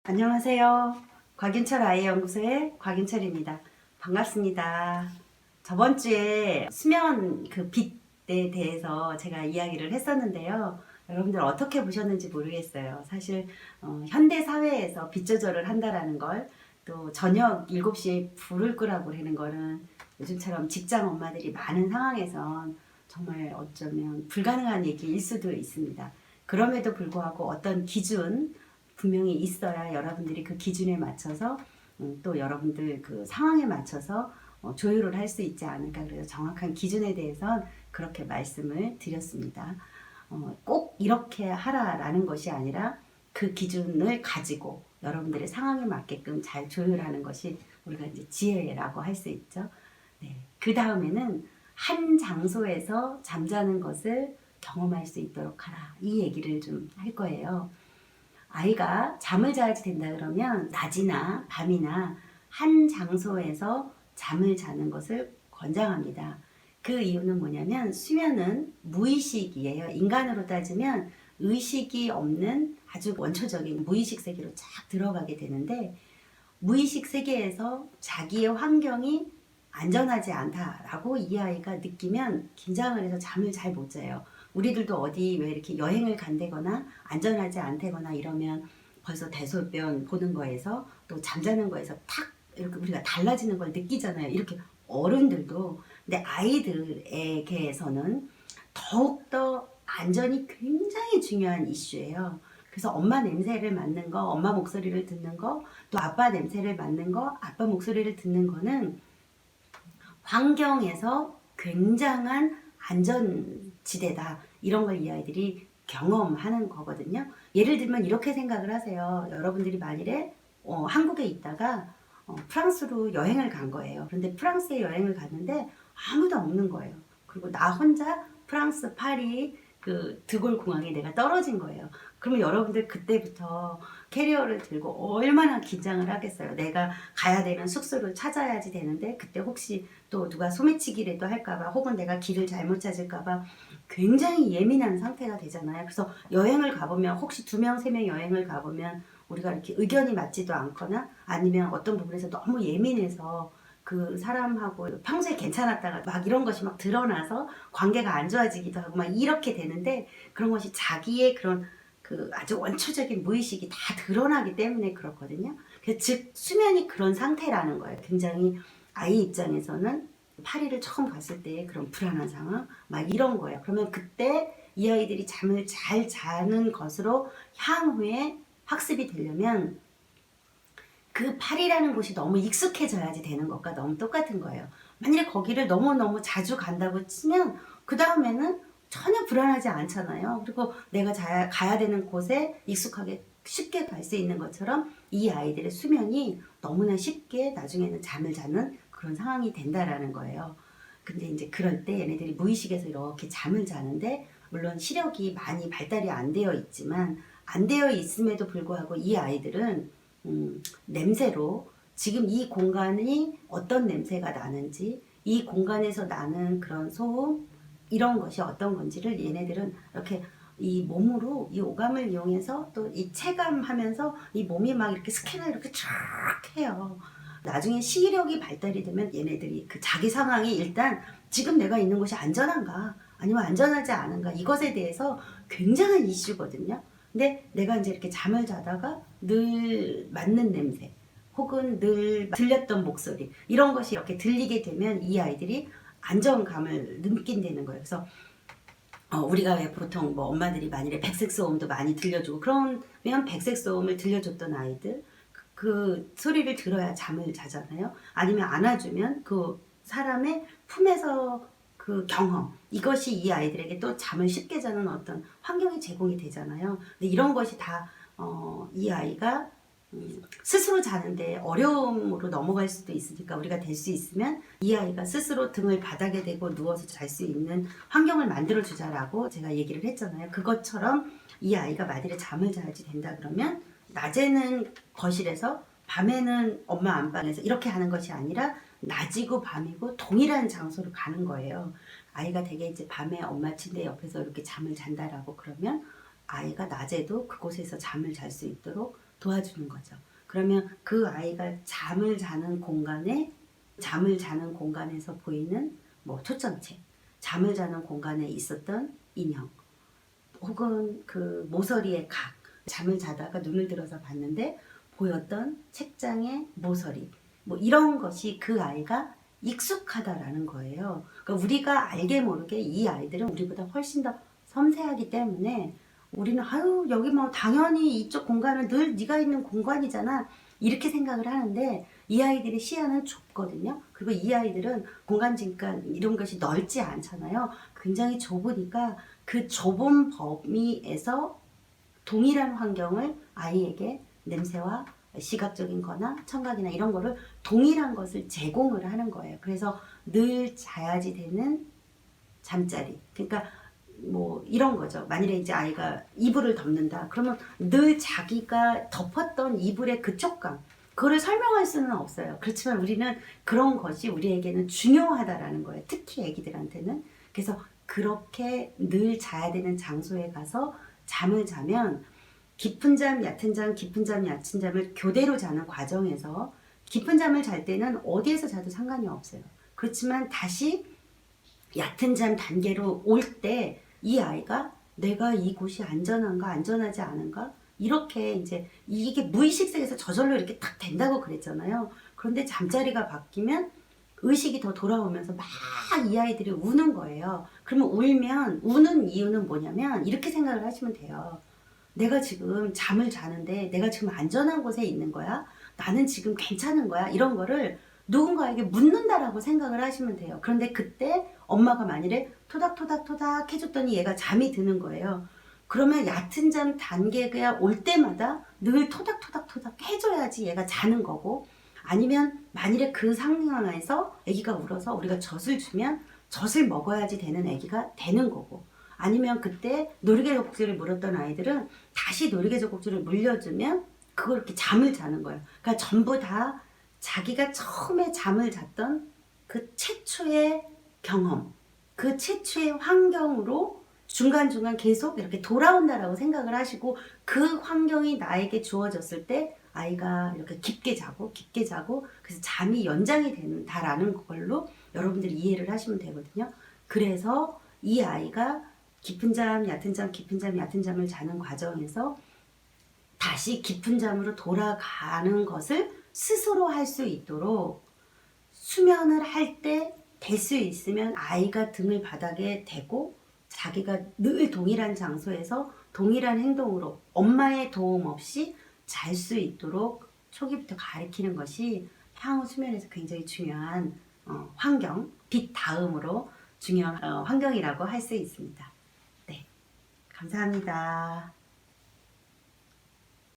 안녕하세요. 곽윤철 아이연구소의 곽윤철입니다. 반갑습니다. 저번 주에 수면 빛에 대해서 제가 이야기를 했었는데요. 여러분들 어떻게 보셨는지 모르겠어요. 사실 현대 사회에서 빛 조절을 한다라는 걸, 또 저녁 7시에 불을 끄라고 하는 거는 요즘처럼 직장 엄마들이 많은 상황에선 정말 어쩌면 불가능한 얘기일 수도 있습니다. 그럼에도 불구하고 어떤 기준 분명히 있어야 여러분들이 그 기준에 맞춰서 또 여러분들 그 상황에 맞춰서 조율을 할 수 있지 않을까. 그래서 정확한 기준에 대해선 그렇게 말씀을 드렸습니다. 꼭 이렇게 하라라는 것이 아니라 그 기준을 가지고 여러분들의 상황에 맞게끔 잘 조율하는 것이 우리가 이제 지혜라고 할 수 있죠. 네. 그 다음에는 한 장소에서 잠자는 것을 경험할 수 있도록 하라. 이 얘기를 좀 할 거예요. 아이가 잠을 자야지 된다 그러면 낮이나 밤이나 한 장소에서 잠을 자는 것을 권장합니다. 그 이유는 뭐냐면 수면은 무의식이에요. 인간으로 따지면 의식이 없는 아주 원초적인 무의식 세계로 쫙 들어가게 되는데, 무의식 세계에서 자기의 환경이 안전하지 않다라고 이 아이가 느끼면 긴장을 해서 잠을 잘 못 자요. 우리들도 어디 왜 이렇게 여행을 간다거나 안전하지 않다거나 이러면 벌써 대소변 보는 거에서 또 잠자는 거에서 탁 이렇게 우리가 달라지는 걸 느끼잖아요. 이렇게 어른들도. 근데 아이들에게서는 더욱더 안전이 굉장히 중요한 이슈예요. 그래서 엄마 냄새를 맡는 거, 엄마 목소리를 듣는 거, 또 아빠 냄새를 맡는 거, 아빠 목소리를 듣는 거는 환경에서 굉장한 안전지대다. 이런 걸 이 아이들이 경험하는 거거든요. 예를 들면 이렇게 생각을 하세요. 여러분들이 만일에 한국에 있다가 프랑스로 여행을 간 거예요. 그런데 프랑스에 여행을 갔는데 아무도 없는 거예요. 그리고 나 혼자 프랑스 파리 그 드골 공항에 내가 떨어진 거예요. 그러면 여러분들 그때부터 캐리어를 들고 얼마나 긴장을 하겠어요. 내가 가야 되는 숙소를 찾아야지 되는데 그때 혹시 또 누가 소매치기라도 할까봐, 혹은 내가 길을 잘못 찾을까봐 굉장히 예민한 상태가 되잖아요. 그래서 여행을 가보면, 혹시 2명, 3명 여행을 가보면 우리가 이렇게 의견이 맞지도 않거나 아니면 어떤 부분에서 너무 예민해서 그 사람하고 평소에 괜찮았다가 막 이런 것이 막 드러나서 관계가 안 좋아지기도 하고 막 이렇게 되는데, 그런 것이 자기의 그런 그 아주 원초적인 무의식이 다 드러나기 때문에 그렇거든요. 즉 수면이 그런 상태라는 거예요. 굉장히 아이 입장에서는 파리를 처음 갔을 때 그런 불안한 상황 막 이런 거예요. 그러면 그때 이 아이들이 잠을 잘 자는 것으로 향후에 학습이 되려면 그 파리라는 곳이 너무 익숙해져야지 되는 것과 너무 똑같은 거예요. 만약에 거기를 너무너무 자주 간다고 치면 그 다음에는 전혀 불안하지 않잖아요. 그리고 내가 가야 되는 곳에 익숙하게 쉽게 갈 수 있는 것처럼 이 아이들의 수면이 너무나 쉽게 나중에는 잠을 자는 그런 상황이 된다라는 거예요. 근데 이제 그럴 때 얘네들이 무의식에서 이렇게 잠을 자는데, 물론 시력이 많이 발달이 안 되어 있지만, 안 되어 있음에도 불구하고 이 아이들은 냄새로 지금 이 공간이 어떤 냄새가 나는지, 이 공간에서 나는 그런 소음, 이런 것이 어떤 건지를 얘네들은 이렇게 이 몸으로 이 오감을 이용해서 또 이 체감하면서 이 몸이 막 이렇게 스캔을 이렇게 쫙 해요. 나중에 시력이 발달이 되면 얘네들이 그 자기 상황이 일단 지금 내가 있는 곳이 안전한가 아니면 안전하지 않은가, 이것에 대해서 굉장한 이슈거든요. 근데 내가 이제 이렇게 잠을 자다가 늘 맡는 냄새 혹은 늘 들렸던 목소리, 이런 것이 이렇게 들리게 되면 이 아이들이 안정감을 느낀다는 거예요. 그래서 우리가 왜 보통 뭐 엄마들이 만일에 백색 소음도 많이 들려주고 그러면, 백색 소음을 들려줬던 아이들 그 소리를 들어야 잠을 자잖아요. 아니면 안아주면 그 사람의 품에서 그 경험, 이것이 이 아이들에게 또 잠을 쉽게 자는 어떤 환경이 제공이 되잖아요. 근데 이런 것이 다 이 아이가 스스로 자는데 어려움으로 넘어갈 수도 있으니까, 우리가 될 수 있으면 이 아이가 스스로 등을 바닥에 대고 누워서 잘 수 있는 환경을 만들어 주자라고 제가 얘기를 했잖아요. 그것처럼 이 아이가 만일에 잠을 자야지 된다 그러면 낮에는 거실에서 밤에는 엄마 안방에서 이렇게 하는 것이 아니라 낮이고 밤이고 동일한 장소로 가는 거예요. 아이가 되게 이제 밤에 엄마 침대 옆에서 이렇게 잠을 잔다라고 그러면 아이가 낮에도 그곳에서 잠을 잘 수 있도록 도와주는 거죠. 그러면 그 아이가 잠을 자는 공간에서 보이는 뭐 초점체, 잠을 자는 공간에 있었던 인형, 혹은 그 모서리의 각, 잠을 자다가 눈을 들어서 봤는데 보였던 책장의 모서리, 뭐 이런 것이 그 아이가 익숙하다라는 거예요. 그러니까 우리가 알게 모르게 이 아이들은 우리보다 훨씬 더 섬세하기 때문에 우리는 아유 여기 뭐 당연히 이쪽 공간은 늘 네가 있는 공간이잖아 이렇게 생각을 하는데 이 아이들의 시야는 좁거든요. 그리고 이 아이들은 공간 진간 이런 것이 넓지 않잖아요. 굉장히 좁으니까 그 좁은 범위에서 동일한 환경을 아이에게 냄새와 시각적인 거나 청각이나 이런 거를 동일한 것을 제공을 하는 거예요. 그래서 늘 자야지 되는 잠자리. 그러니까 뭐 이런 거죠. 만일에 이제 아이가 이불을 덮는다. 그러면 늘 자기가 덮었던 이불의 그 촉감. 그거를 설명할 수는 없어요. 그렇지만 우리는 그런 것이 우리에게는 중요하다라는 거예요. 특히 애기들한테는. 그래서 그렇게 늘 자야 되는 장소에 가서 잠을 자면 깊은 잠, 얕은 잠, 깊은 잠, 얕은 잠을 교대로 자는 과정에서 깊은 잠을 잘 때는 어디에서 자도 상관이 없어요. 그렇지만 다시 얕은 잠 단계로 올 때 이 아이가 내가 이곳이 안전한가 안전하지 않은가 이렇게 이제 이게 무의식 세계에서 저절로 이렇게 딱 된다고 그랬잖아요. 그런데 잠자리가 바뀌면 의식이 더 돌아오면서 막 이 아이들이 우는 거예요. 그러면 울면 우는 이유는 뭐냐면 이렇게 생각을 하시면 돼요. 내가 지금 잠을 자는데 내가 지금 안전한 곳에 있는 거야? 나는 지금 괜찮은 거야? 이런 거를 누군가에게 묻는다라고 생각을 하시면 돼요. 그런데 그때 엄마가 만일에 토닥토닥토닥 해줬더니 얘가 잠이 드는 거예요. 그러면 얕은 잠 단계가 올 때마다 늘 토닥토닥토닥 해줘야지 얘가 자는 거고, 아니면 만일에 그 상황에서 아기가 울어서 우리가 젖을 주면 젖을 먹어야지 되는 아기가 되는 거고, 아니면 그때 놀이개젖꼭지를 물었던 아이들은 다시 놀이개젖꼭지를 물려주면 그걸 이렇게 잠을 자는 거예요. 그러니까 전부 다 자기가 처음에 잠을 잤던 그 최초의 경험, 그 최초의 환경으로 중간중간 계속 이렇게 돌아온다라고 생각을 하시고, 그 환경이 나에게 주어졌을 때 아이가 이렇게 깊게 자고 그래서 잠이 연장이 된다라는 걸로 여러분들이 이해를 하시면 되거든요. 그래서 이 아이가 깊은 잠, 얕은 잠, 깊은 잠, 얕은 잠을 자는 과정에서 다시 깊은 잠으로 돌아가는 것을 스스로 할 수 있도록 수면을 할 때 될 수 있으면 아이가 등을 바닥에 대고 자기가 늘 동일한 장소에서 동일한 행동으로 엄마의 도움 없이 잘 수 있도록 초기부터 가르치는 것이 향후 수면에서 굉장히 중요한 환경, 빛 다음으로 중요한 환경이라고 할 수 있습니다. 네, 감사합니다.